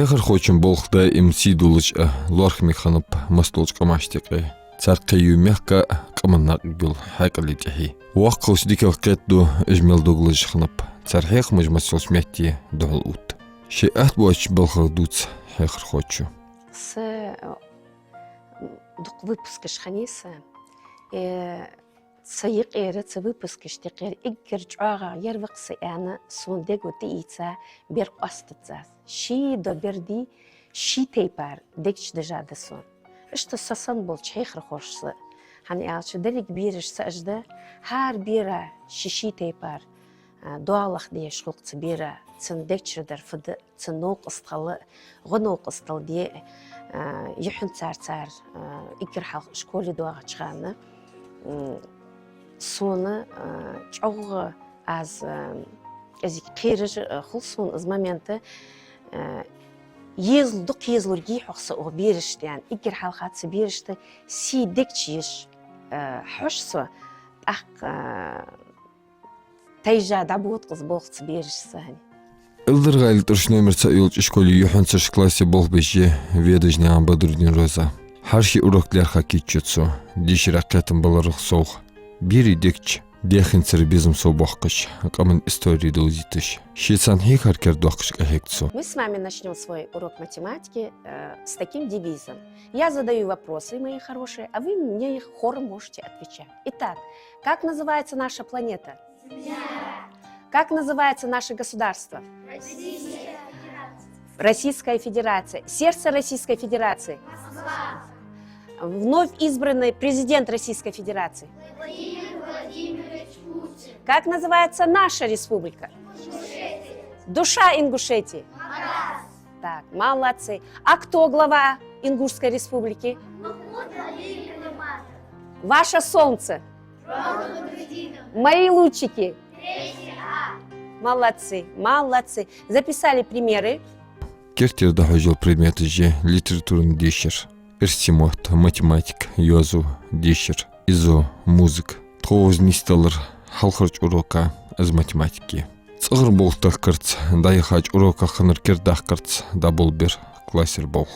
Хехер хочем болхда им сидулыч лорх механып мастолч камаштеqe. Царкаю мягка каманнак гул хайкалитихи. Уаққус дикел кетду ижмелдуглыч хнып. Цархех мажмасолч мягти дол ут. Шеат боч болхар дуц хехер хочу. С выпускаш ханиса. Саиq эрэц выпускаш текер иггерч ага ярваксы ана сондего тиица бер астыцас. Ши до берди ши тейпар декч дежада сон. Что сасан бол чехр хошсы. Хани алчы делик бириш сажда хар бира шиши тейпар дуалах деш хукцы бира цен декчдер фд ценок асталы гонок астал де يحن цар иггер школе дуага чыганы. Соны чоғы аз қирыж құлсын аз моменті езілдік езілерге хоқсы оғы берішті, егер халқатсы берішті сейдік чеш хошсы ақ тайжада бұғыт қыз болғысы берішсі. Илдер гайлт номерца юлч школе юханцаш классе бол беже ведежне амбадурдин роза. Харши уроклер хакитчуцу, диш ракетен баларых соух. Бири декч, дехинцер безум собахкаш, камен истории доузитыш. Шицан хейхар кердуахкаш эхекцу. Мы с вами начнем свой урок математики с таким девизом. Я задаю вопросы, мои хорошие, а вы мне их хором можете отвечать. Итак, как называется наша планета? Земля. Как называется наше государство? Российская Федерация. Российская Федерация. Сердце Российской Федерации. Москва. Вновь избранный президент Российской Федерации. Владимир Владимирович Путин. Как называется наша республика? Ингушетия. Душа Ингушетии. Марас. Так, молодцы. А кто глава Ингушской республики? Ваше солнце. Мои лучики. Молодцы, молодцы. Записали примеры. Кертер дахажил предметы же литературный дешер. Эрсимот, математик, язу, дешер, изо, музык. Тхознисталар халхарч урока из математики. Цгыр болтах кырц, дайхач урока ханыр кердах кырц, да болбер классер бол.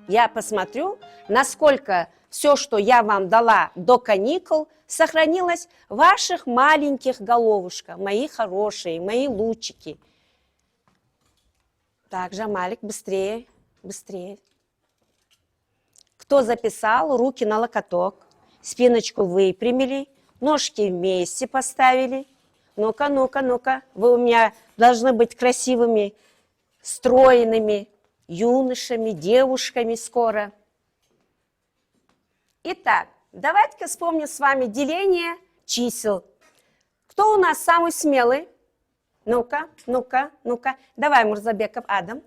Я посмотрю, насколько все, что я вам дала до каникул, сохранилось в ваших маленьких головушках, мои хорошие, мои лучики. Так, Жамалик, быстрее, быстрее. Кто записал, руки на локоток, спиночку выпрямили, ножки вместе поставили. Ну-ка, ну-ка, ну-ка, вы у меня должны быть красивыми, стройными юношами, девушками скоро. Итак, давайте-ка вспомним с вами деление чисел. Кто у нас самый смелый? Ну-ка, ну-ка, ну-ка. Давай, Мурзабеков Адам.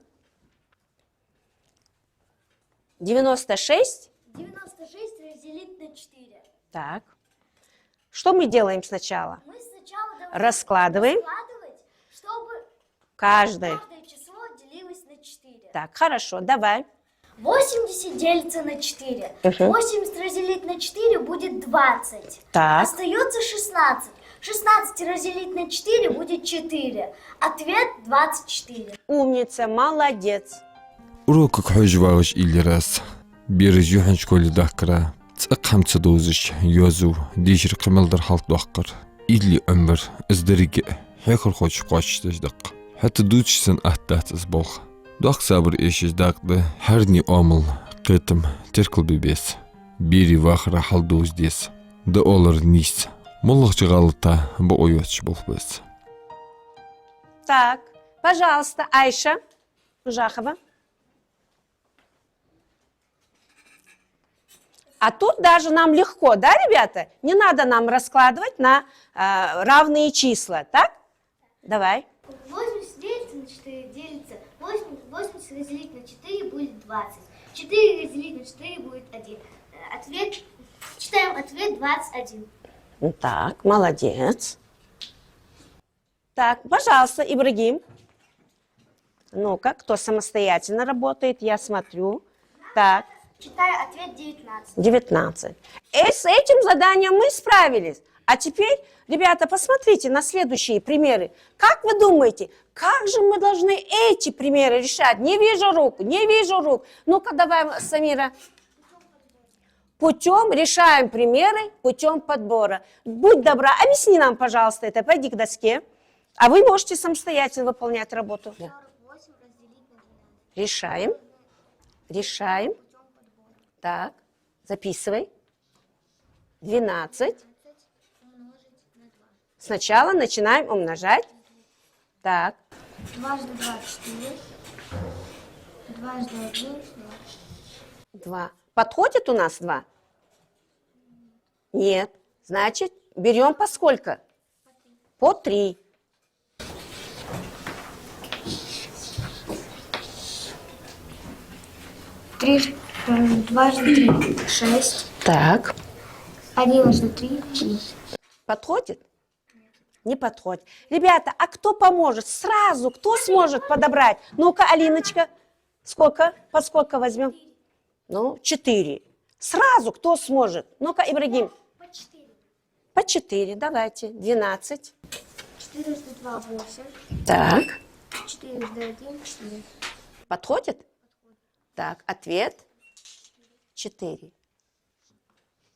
96? 96 разделить на 4. Так. Что мы делаем сначала? Мы сначала раскладываем, чтобы каждое число делилось на 4. Так, хорошо, давай. 80 делится на 4. 80 разделить на 4 будет 20. Так. Остается 16. 16 разделить на 4 будет 4. Ответ 24. Умница, молодец. Урок хожвагаш или раз. Берез юхан школе дахкара. Цакхамца дозыш, язу, дешер камелдар халт дахкар. Или өмбер, издериге, хекер хоч қочтыш дақ. Хатта дучсын аттат изболх. Дақ сабыр ешіз дақды, харни омыл, қытым, теркіл бебес. Бери вахра халдуз дес. Да олар низ. Моллах чыгалыта, ба ойотч бол біз. Так, пожалуйста, Айша Жахова. А тут даже нам легко, да, ребята? Не надо нам раскладывать на равные числа, так? Давай. 80 делится на 4 делится. 80 разделить на 4 будет 20. 4 разделить на 4 будет 1. Читаем ответ 21. Так, молодец. Так, пожалуйста, Ибрагим. Ну-ка, кто самостоятельно работает, я смотрю. Так. Читаю ответ 19. 19. И с этим заданием мы справились. А теперь, ребята, посмотрите на следующие примеры. Как вы думаете, как же мы должны эти примеры решать? Не вижу рук, не вижу рук. Ну-ка, давай, Самира. Путем решаем примеры, путем подбора. Будь добра, объясни нам, пожалуйста, это. Пойди к доске. А вы можете самостоятельно выполнять работу. Да. 48 разделить на 12. Решаем. Решаем. Так, записывай. 12. Умножить на 2. Сначала начинаем умножать. Так, Дважды 2 – 4. Дважды 1 – 2. 2. Подходит у нас 2? Нет. Значит, берем по сколько? По 3. Дважды 3 – 6. Так. 11 – 3 – Подходит? Не подходит. Ребята, а кто поможет? Сразу, кто сможет подобрать? Ну-ка, Алиночка, сколько? По сколько возьмем? Ну, 4. Сразу кто сможет? Ну-ка, Ибрагим. По 4. По 4, давайте. 12. 4 – 2 – 8. Так. 4 – 1 – 4. Подходит? Так, ответ 4.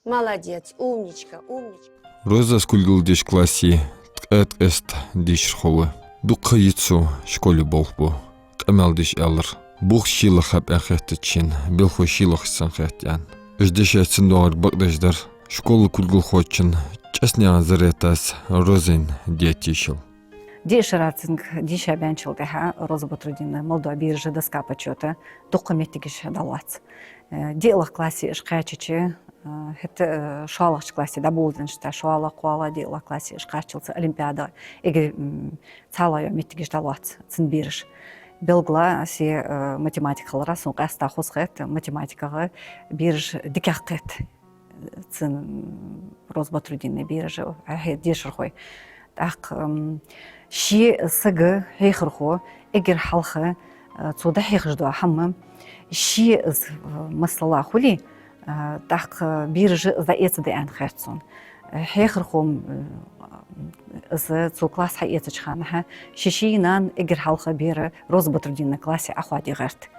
Молодец, умничка, умничка. Роза скульгылдеш класси тқэт эст диш холы. Дукка йитсу школе болбу. Камалдиш алыр. Бух шилы хап ахеттичин. Билху шилых санхеттян. Ждеш этсин доғар бақдаждар. Школы кульгыл хочин. Часнян заретас розин диетишил. Деширацинг диша бянчилдеха Роза Батрудина молдо биржа доска почета документигиш далац. Делах классе шкачичи это шалах классе да болден что шала квала делах классе шкачился олимпиада иги цалая метигиш далац цин бирж. Белгла си математикалара соңғаста хосхет математикаға бирж дикақет цин Роза Батрудина биржа дешир хой. Так شي سجى هيخرخو اجر حلخه تصودح يخجدوا حمم شي مسلا خولي تاق بيرج زايت دي ان خرصون هيخرخو از تو كلاس حيت تشخانها شي نان اجر حلخه بير Роза Батрудина классе اخوادي غرت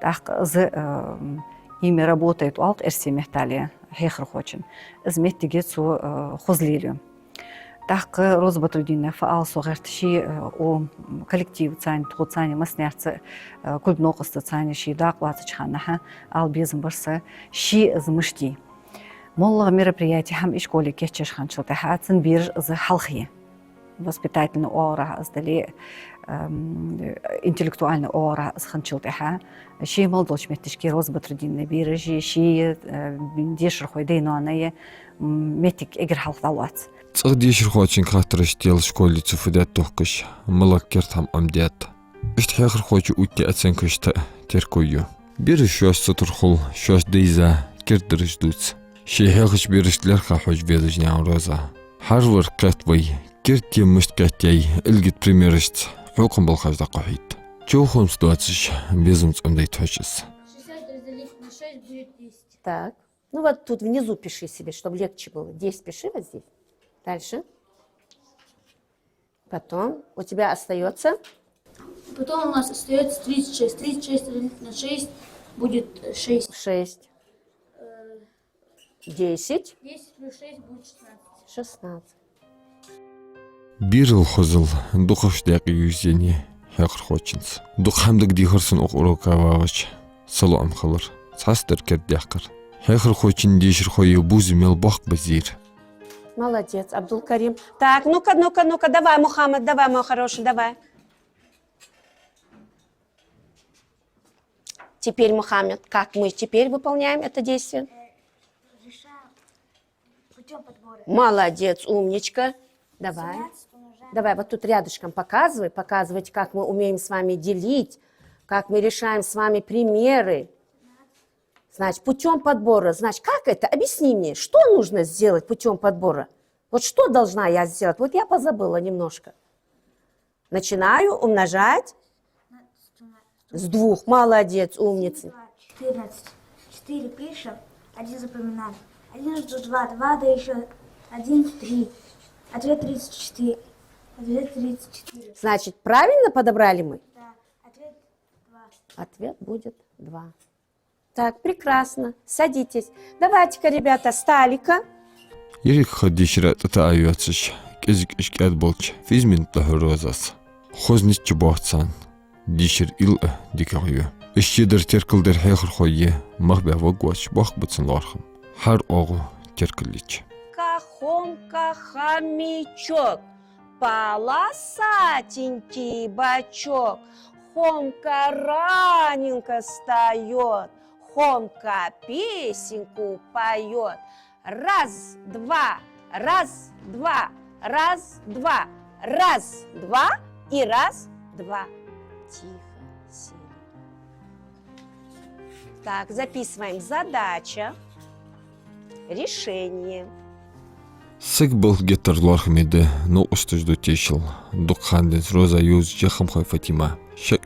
تاق از ими работает алт эрси мехталия هيخرخوچن از متيجي سو خزليلو Так Роза Батрудина фаал соғарт ши о коллектив цань туғцани маснярцы клуб ноқысты цань ши дақлаты чханаха ал безм барса ши змышти. Моллага мероприятие хам и школе кечеш ханчылты хацин бир з халхи. Воспитательный ора сдали интеллектуальный ора с ханчылты ха. Ши молдоч меттишки Роза Батрудина биржи ши дешир хойдейно анае метик эгер халх далуац. Цэг дишэр хочин катраш дел школе цуфудат тохкыш. Малаккер там амдят. Ишт хягыр хочу утти оценкышта теркую. Бир шош сутурхул, шош дейза кирдырыш дуц. Шехягыш биришлер хахуж ведыжнян Роза. Харвар катвай, кирти мышт катяй, илгит примерышт. Хукам балхажда қахит. Чухум ситуациш, безумц амдайт хочес. 60 разделить на 6 будет 10. Так, ну вот тут внизу пиши себе, чтобы легче было. 10 пиши вот здесь. Дальше. Потом у тебя остается Потом у нас остается 36. 36 разделить на 6 будет 6. 6. 10. 10 плюс 6 будет 16. 16. Бирил хозыл, духаш дяки юзени, хягыр хочинс. Духамдык дихарсын окурокававач. Салам халыр. Цастыр кер дякар. Хягыр хочин дишир хою бузимел бах базир. Молодец, Абдул-Карим. Так, ну-ка, давай, Мухаммад, давай, мой хороший, давай. Теперь, Мухаммад, как мы теперь выполняем это действие? Решаем путем подбора. Молодец, умничка. Давай. 17 умножаем. Давай, вот тут рядышком показывать, как мы умеем с вами делить, как мы решаем с вами примеры. Значит, путем подбора. Значит, как это? Объясни мне, что нужно сделать путем подбора? Вот что должна я сделать? Вот я позабыла немножко. Начинаю умножать с 2. Молодец, умница. 14. 4 пишем, 1 запоминаем. 1 жду 2, 2 да еще 1, 3. Ответ 34. Ответ 34. Значит, правильно подобрали мы? Да. Ответ 2. Ответ будет 2. Так, прекрасно. Садитесь. Давайте-ка, ребята, сталика. Ирик ходишра татааюцш. Кизик ишкад болч. Физмин тахурозас. Хознич бохцан. Дишир ил дикагю. Ишчидер теркылдер хехр хойе. Махбе вогвач бах бутсан лархам. Хар огу теркылич. Хомка, хомячок, полосатенький бачок. Хомка раненько встает, Хомка песенку поет. Раз, два, раз, два, раз, два, раз, два и раз, два. Тихо сели. Так, записываем задача, решение. Сик был гетер лархмиде, но устужду тешил. Дукхандец роза юз жахам хой Фатима. Шак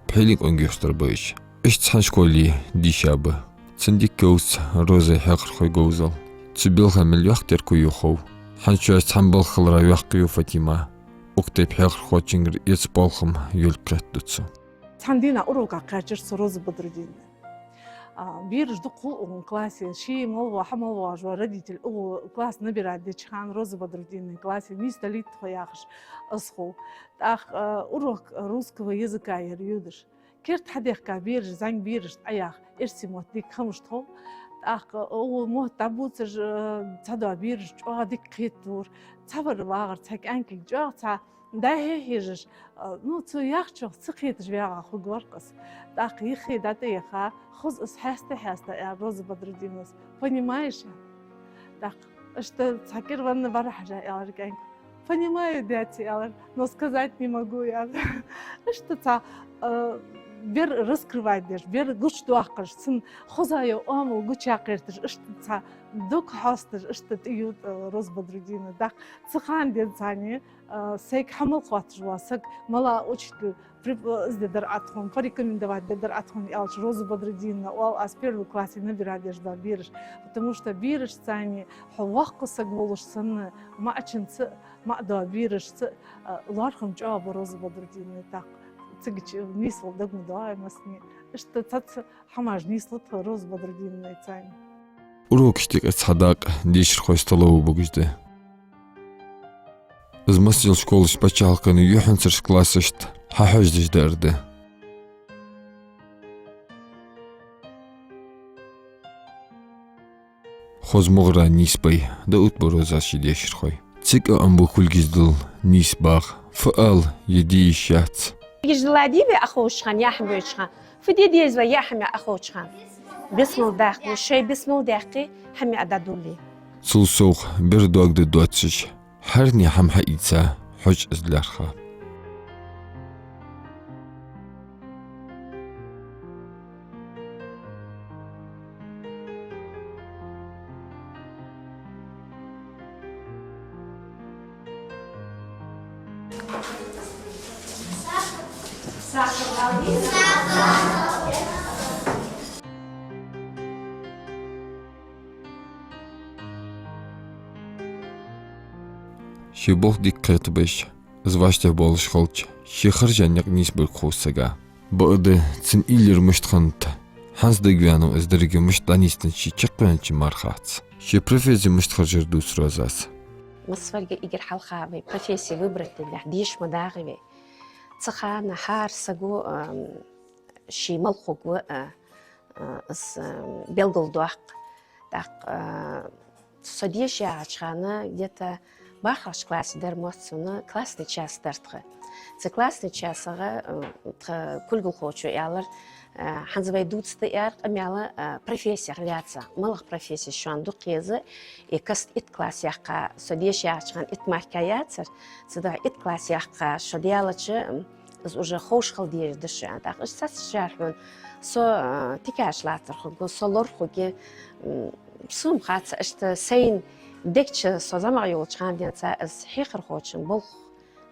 пелик онгюстер бойш. Ишт ханшколи дишабы. Цендик гоус роза хакр хой гоузал. Цибил хамил яхтер куюхов. Ханшуас хамбал хылра яхкию Фатима. Уктеп хакр хочингр ецполхам юлкраттуцу. Цандина урока качерс роза бодрудин. بيرج دقو كلاسي شيء ملوا حملوا جو رديت الأو كلاس نبي ديش خان روز بدردين كلاسي نيستليت خياخش أسخو أخ أروك روسك ويزكا يريودش كرت حديق كبيرج زين بيرج أياخ إرسي موتيك خمش تو أخ أو مو تابوتش تدوا بيرج أو ديك خيتور تبر واغر تك أنك جو تا ده هيجش نو تو ياخشو تخيت جبيعة خو قرقص так ихи датеха хоз хасте я роз бодрудинус понимаешь так что цакер ванна барахжа яларган понимаю дати ялар но сказать не могу я что та бер раскрывать деш бер гуч дуахкаш сын хозаю ам гуч якертиш что та дук хастиш что тиют роз бодрудина так цхан ден цани сек хамл хватж васак мала учитель издер атхон порекомендовать дедер атхон ялч розу бодрудина ол аз первый классе набирать да бирш потому что бирш цани хвахксак болуш сын ма ачинцы ма да бирш лархым жаб розу бодрудина так цыгч мисл дагм да масни что цац хамаж нислот роз бодрудина цани Урок штик садак дишр хой столову бугжде. Из масил школы спачалканы юханцерш классышт хахаждыш дерде. Хозмогра ниспай да утборозаши дишр хой. Цика амбу хулгиздыл нисбах фаал еди шац. يجلاديبي أخوشخان يا حميوشخان فدي ديزوا يا حمي أخوشخان بسم الداقي شيء بسم الداقي حمي أدادولي Сулсох бер догды дуатсыш. Харни хамха ица хож излярха. Шибох диккет беш. Зваште болш холч. Шихар жаняк нисбер хусага. Бады цин илер мыштхант. Ханс дегвяну издерге мыштанистен шичеквен чимархац. Ши профессия мыштхар жердус розас. مصفرقة إجر حلقة بروفيسي وبرت اللي ديش مداغبة تخا نهار سجو شي ملخوق و اس بيلقل دوق так содейшие ачхана где-то бахаш класс дермоцуна классный час стартха. Це классный час кульгул хочу ялар ханзвай дутсты яр амяла профессия гляца малых профессий шуан дукезы и каст ит класс яхка содейшие ачхан ит махкаяцер цеда ит класс яхка шодиалачы уже хош халдеж дыши так сас шархун со тикаш латер ху солор хуги سوم خاطر اشت سين دكش صزامع يولشان دينسا از حيخر خوشن بول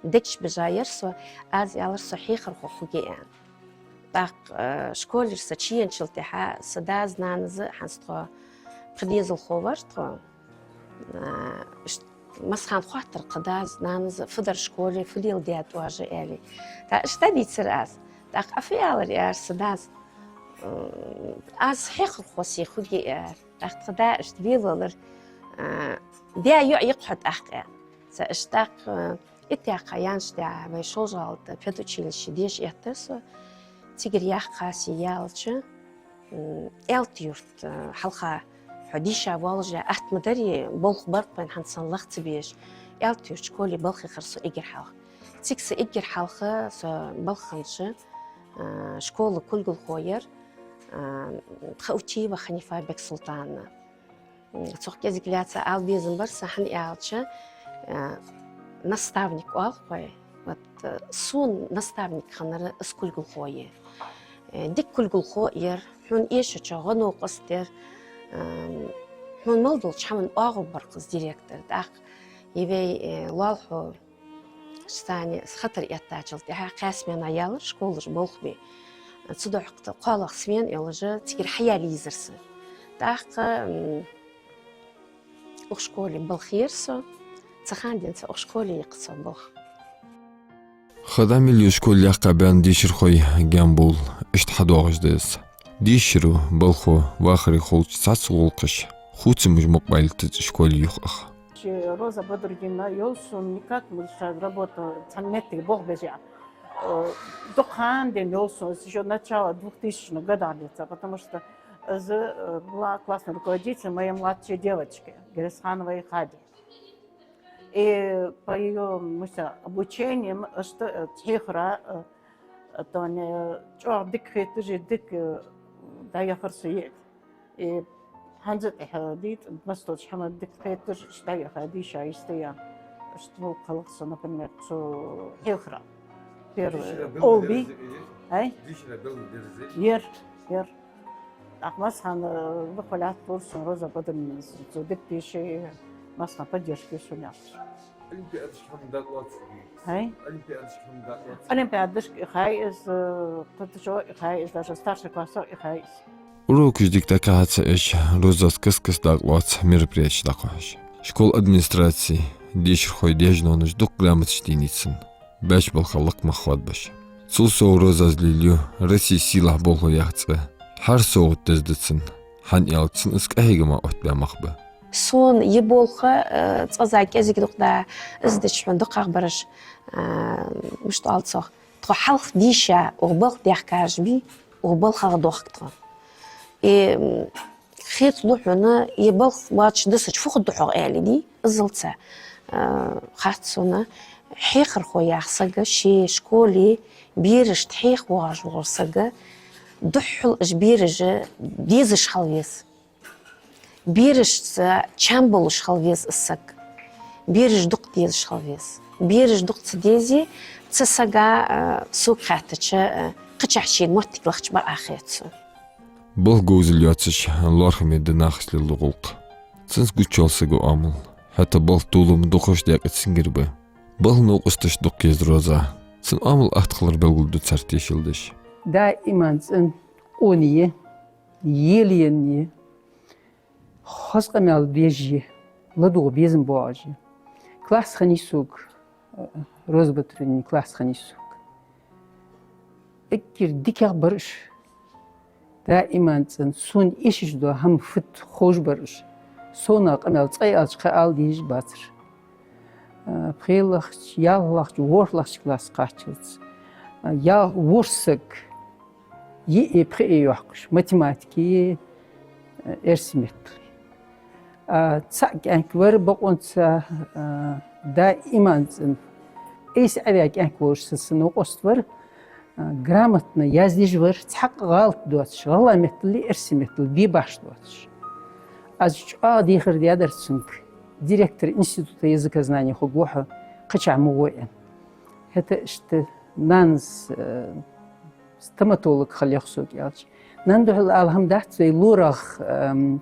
دكش بجاير سو از يالر سو حيخر خوخوجي ان باق شكول سچين شلتها سداز نانز حنستو قديز الخوبر تو مسخان خاطر قداز نانز فدر شكولي فليل ديات واجه آلي تا اشتدي تسرعز تا أفيال ريار سداز از حقر خوصي خودي اخت قدا اشتبيضلر ديا يقحد أحقا سأشتاق اتياقا يانشتاع بيشوجالت بيدوچيلش ديش احتسو تيجر ياقا سيالش التيورت حلقة حديشة والجا أحت مدري بولخ برق بين حنسان لغت بيش التيورت شكولي بلخي خرسو إجر حلقة تيكس إجر حلقة سو بلخنش شكول كل جل خوير تخوتي وخنيفة بك سلطان تخ كذا كلاتة آل بيزن برسا حن إعلتش наставник алхой вот сун наставник ханар скул гулхое дик кул гулхоер хун еше чагано костер хун молдул чамын агыл бар кыз директор дак евей лалхо стани хатыр яттачыл ха касмен аялыр школыш болхби цудохты калак смен ялыжы тигер хаялизерсы дак ух школе балхирсо تخاندين سأشكولي يقصبوخ خدام اليوشكول يقع بان ديشر خوي جنبول اشتحدو غجدس ديشرو بلخو واخري خولش ساس غولقش خوت مجموع بايلت شكول يخ Роза Бодрудина, Йолсун никак мешает работу ценнетик Бог бежал. Духан день Йолсун еще начало 2000-х годов, потому что была классная руководитель моей младшей девочки, Гересхановой Хади. И по ее обучением, что техра, то не что дикхе тоже дик да я фарсует. И ханзет хадит мастот хамад дикхе тоже что я хади шаистая, что колокса, например, что техра. Первый оби, ай? Ер. Ахмас хан выхвалят курсом Роза Бодрудина, что дик пишет. Нас на поддержке шунят. Олимпиадышки хай из тотчо хай из даже старший класс хай. Урок ждик такаца эш Роза скыс даглац мероприятие дакаш. Школ администрации дешир хой дежно нуш дук грамот штиницын. Беш бол халык махват беш. Сулсо Роза злилю Россия сила болго яхцы. Хар соғыт тездыцын. Хан ялцын искайгыма отбя махбы. سون يبولخه تصازاك ازيك دقدا ازدش من دقق برش مش طالصه تخ حلف ديشا وبلخ ديحكاج بي وبلخ غدوختها اي خيط لوحنا يبلخ واتش دسج فوق الدحو قالي دي زلصه خاصنا حيخر خويا خصق شي شكولي بيرش تحيخ واج ورصق دحل اجبيرج ديزش خليس بيرش تشامبل شخلويز السك بيرش دق ديز شخلويز بيرش دق تديزي تساقا سوق خاتش قچحشين مرتك لخش بر آخيتسو بل جوزل ياتش لارخمي دناخس للغلق سنس قوچالسيگو عمل حتى بل طولم دقوش ديك اتسنگر به بل نوقستش دق يز روزا سن عمل احتقلر بلغل دو ترتيشلدش دائما سن اونيه يلينيه خاصة مال بيجي لدو بيزن باجي كلاس خنيسوك روز بترني كلاس خنيسوك اكير ديكا برش دائما سون ايش دو هم فت خوش برش سونا قمال صاي اشخال ديج باتر بخيلخ يالخ ورلخ كلاس قاتلت يا ورسك يي بري يوحش ماتيماتيكي ارسمت تساق انكور بقونت دائما ايس ابيك انكور سنو قستور грамотно яздижвер تحق غلط دوتش والله مثل ارسم مثل بي باش دوتش از ديخر ديادرسنك ديرектор института языкознания хугуха قچع موين это что нанс стоматолог خليخسوك يالش نندو الحمدات زي لورخ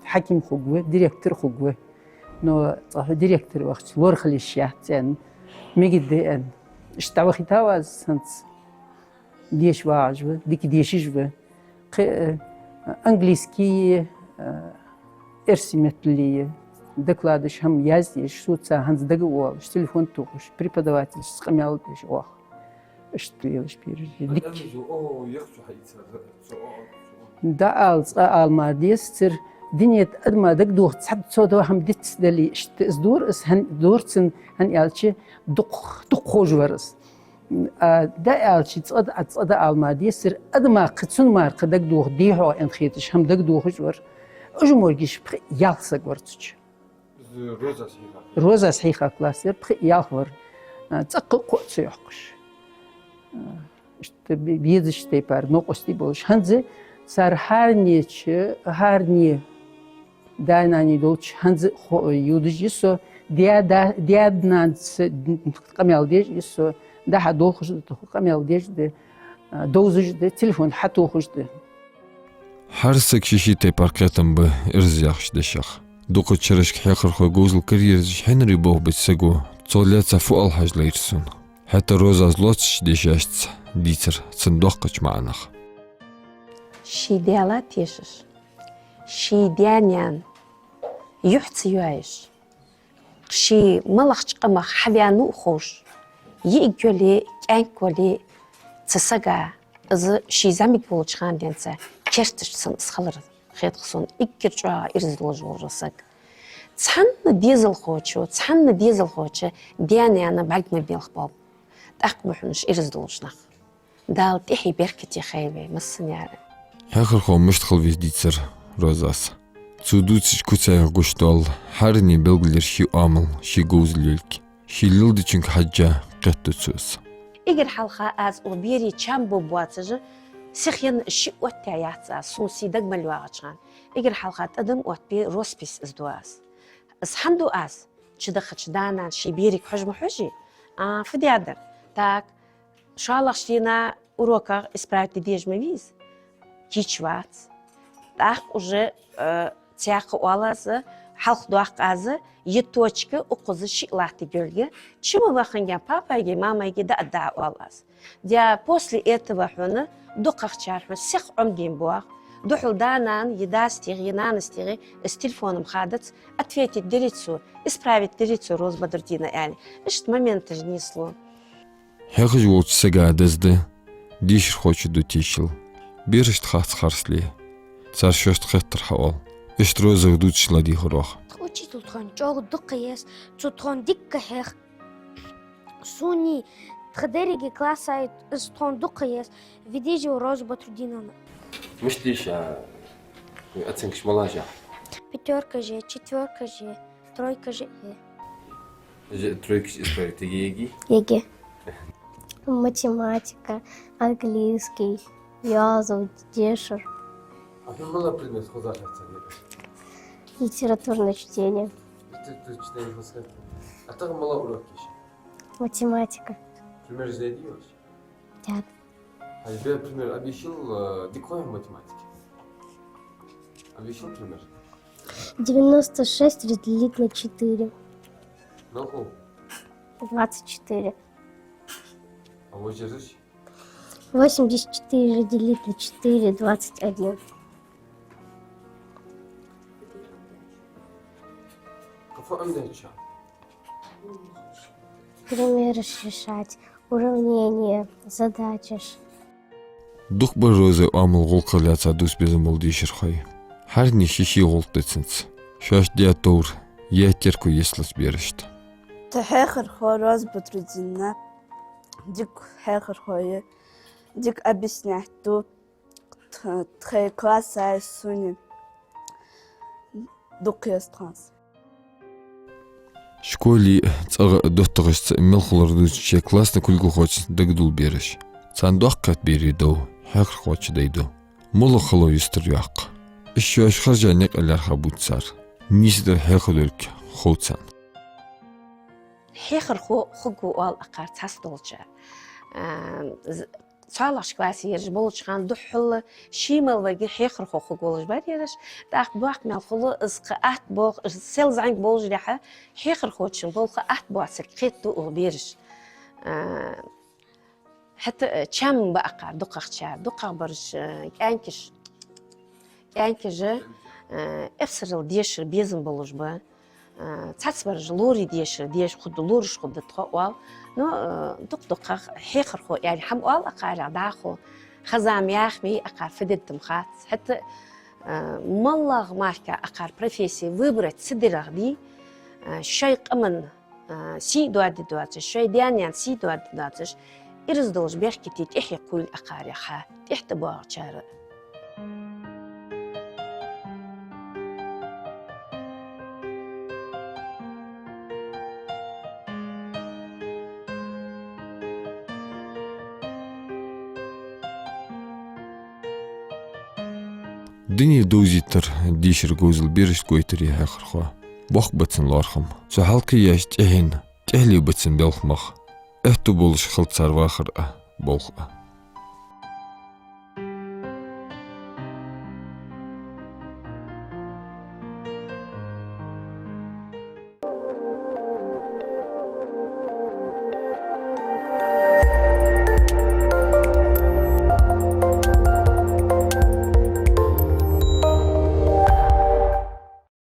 حكيم خوجوه ديرектор خوجوه نو صح ديرектор وقت لور خليشيات يعني ميجد ان اشتاوخي تاواز سنس ديش واجوه ديك ديشجوه انجليزكي ارسمت لي докладыш хам яздиш, суца ханс договор, телефон тухуш, преподаватель скамял диш, ох. Что я шпириш? Да алмардис цир دنيا أدمى دك دوخ تصحب تصودا هم دتس دلي اشتزدور اس هن دورتن هن يالشي دق خوج ورس دا يالشي تصد المادي سر أدمى قتسون مار قدك دوخ ديحو ان خيتش هم دك دوخ ور أجمورجيش بخ يالسك ورتش روزا صحيحة كلاسير بخ يالور تقل قوت يحقش بيدش تيبار نقصتي بولش هنزي صار هارني دايناني دوتش هنز يودج يسو دياد نانس قميل ديج يسو ده حدوخش ده قميل ديج ده دوزج ده تلفون حتوخش ده حرسك شيشي تيبار كاتم به إرزياخش دشخ دوقو تشرشك حيقر خو جوزل كريرزش حنري بوه بتساقو تصولياتsa فوق الحاج ليرسون حتى روزا زلوتش ديشاشتس ديتر صندوقش معناخ شي ديالات يشش شي ديانيان يحتي يعيش شي ملخش قمخ حبيانو خوش يجولي كانكولي تسقى إذا شي زمي بولش خان دينسا كرتش سن اسخلر خيط خصون إكرجوا إرزلو جورسك تحن ديزل خوشو تحن ديزل خوشو ديانيانا بعد ما بيلخ باب تأقبحنش إرزلوش نخ دال تحي بركتي خيبي مسن يعني حيقر خو مشتخل ويديتر روزاس Цудуцич куцая гуштол, харни белглер ши амл, ши гузлюльк, ши лилдичинг хаджа قطوцус. إجر حلقة از أوبيري تشامبو بواتج سخين شيء وتعيات سوسي دق ملواعشان إجر حلقة تقدم وتبي روسبيس إزدواس إسحندو أز شدخش دانا شي بيرك حجم حجي فدي عدر تاك شالله شتينا урока исправить дежме виз кичват так уже тяхы алазы халк дуақазы еточка оқызы шиклахты гөлге чему ваханга папаге мамаге да алаз дя после этого хуна дуқахчар сих умдин буақ духул данан едастиги нанастиги с телефоном хадат ответить дирицу исправить дирицу Розбадрдина yani ишт момент же несло Хэгж уутсага дэздэ дишр хочу дутишил биршт хацхарсли царшошт хэттэр хавал ишт розаг дутшла дихрох Учитель тхон жог дуккаяс цутхон диккахэх суни тхадериги классайт стхон дуккаяс видижо Розбадрдина Мыслишь, оценка малажа. пятерка же, четверка же, тройка же. Тройка исправить еги. Еги. Математика, английский, язык, дешер. А ты была предмет художественный? Литературное чтение. Чтение художественное. А ты была уроки еще? Математика. Пример сделаешь? Нет. А тебе пример обещал дикой математики? Обещал пример? 96 разделить на 4. Ну, 24. а вот здесь? 84 разделить на 4, 21. Какой амдача? Примеры решать, уравнения, задачи. Дух божозы амыл голкаляца дус безым ол дишер хай. Har нишиши голтыцынц. Шаш диатор, етерку еслас берешт. تحيخر خو Розбадрдина дик хехер хое дик объясняту тхе класса суни дукестранс Школи цага доттогыс мелхлар дусче классны кульгу хоч дагдул береш. Цандуақ кат беридо, хехер хоч дейдо. Моло хло юстыряқ. Ишо ашхаржа нек алар хабутсар. Нисдер хехлөлк хоцан. حيخر خو قال أقار تاسدولجا صالح كواسي يرج بولج خان دحل شيمل وجي حيخر خو قولج بعد يرج تاخ بواق مال خلو إسقاط بوق سيلز عنك بولج لحة حيخر خوتشن بولق أحد بواسك خيتو وبيرج حتى كم بأقار دقة برج كأنكش إفسر الديش بيزن بولج با تسبر لوري ديش خد لورش خد تقوال نو دق حيخر خو يعني حم قال أقارع داخو خزام ياخمي أقار فدد تمخات حتى مالله ماكا أقار بروفيسي وبرت صدره دي شيء قمن سي دواتش شيء ديان سي دواتش إرزدوش بيحكي تحيا كل أقارع خا تحتبوا شارع دنيا دوزيتر ديشر جوزل بيرش كويتري هاخر خوا بوخ بتسن لارخم سو حلقي ياش تهين تهلي بتسن بلخمخ اهتو بولش خلط سار واخر بولخ